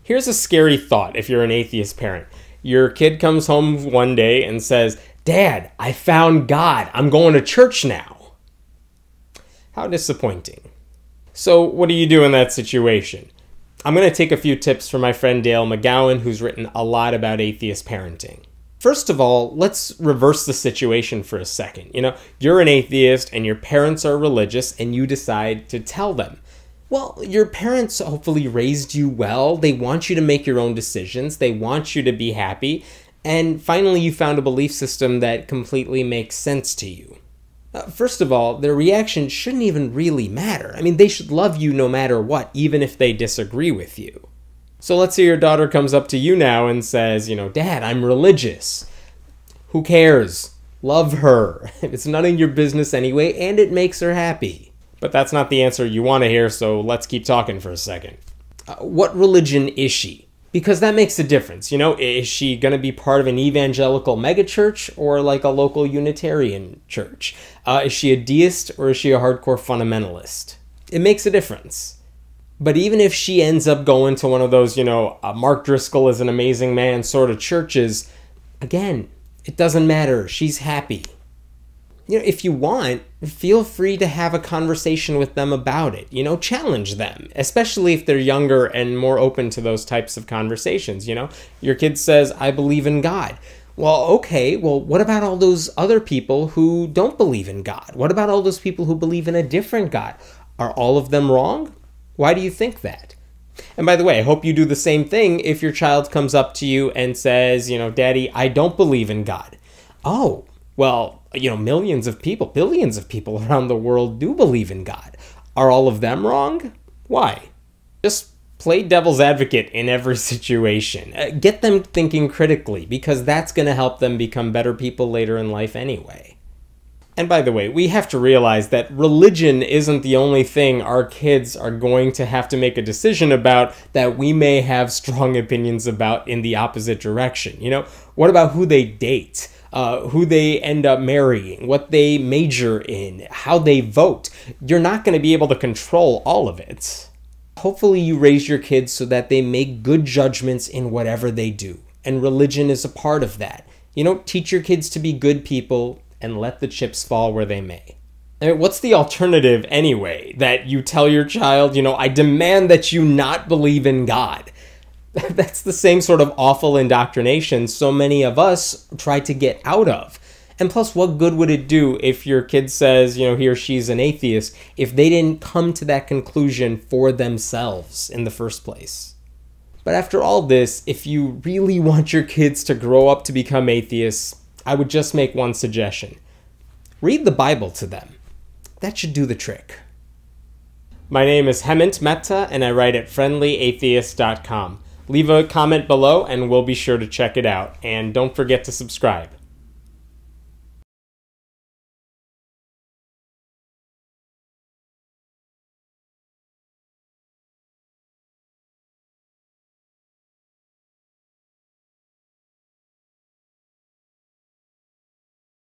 Here's a scary thought if you're an atheist parent. Your kid comes home one day and says, "Dad, I found God. I'm going to church now." How disappointing. So what do you do in that situation? I'm going to take a few tips from my friend Dale McGowan, who's written a lot about atheist parenting. First of all, let's reverse the situation for a second. You're an atheist and your parents are religious and you decide to tell them. Well, your parents hopefully raised you well. They want you to make your own decisions. They want you to be happy. And finally, you found a belief system that completely makes sense to you. First of all, their reaction shouldn't even really matter. They should love you no matter what, even if they disagree with you. So let's say your daughter comes up to you now and says, "Dad, I'm religious." Who cares? Love her. It's none of your business anyway, and it makes her happy. But that's not the answer you want to hear, so let's keep talking for a second. What religion is she? Because that makes a difference. Is she going to be part of an evangelical megachurch or like a local Unitarian church? Is she a deist or is she a hardcore fundamentalist? It makes a difference. But even if she ends up going to one of those, Mark Driscoll is an amazing man sort of churches, again, it doesn't matter. She's happy. If you want, feel free to have a conversation with them about it. Challenge them, especially if they're younger and more open to those types of conversations. Your kid says, "I believe in God." Well, okay, what about all those other people who don't believe in God? What about all those people who believe in a different God? Are all of them wrong? Why do you think that? And by the way, I hope you do the same thing if your child comes up to you and says, "Daddy, I don't believe in God." Oh, well, millions of people, billions of people around the world do believe in God. Are all of them wrong? Why? Just play devil's advocate in every situation. Get them thinking critically, because that's going to help them become better people later in life anyway. And by the way, we have to realize that religion isn't the only thing our kids are going to have to make a decision about that we may have strong opinions about in the opposite direction. What about who they date? Who they end up marrying, what they major in, how they vote. You're not going to be able to control all of it. Hopefully you raise your kids so that they make good judgments in whatever they do. And religion is a part of that. Teach your kids to be good people and let the chips fall where they may. What's the alternative anyway? That you tell your child, "I demand that you not believe in God." That's the same sort of awful indoctrination so many of us try to get out of. And plus, what good would it do if your kid says, he or she's an atheist, if they didn't come to that conclusion for themselves in the first place? But after all this, if you really want your kids to grow up to become atheists, I would just make one suggestion. Read the Bible to them. That should do the trick. My name is Hemant Mehta, and I write at friendlyatheist.com. Leave a comment below and we'll be sure to check it out. And don't forget to subscribe.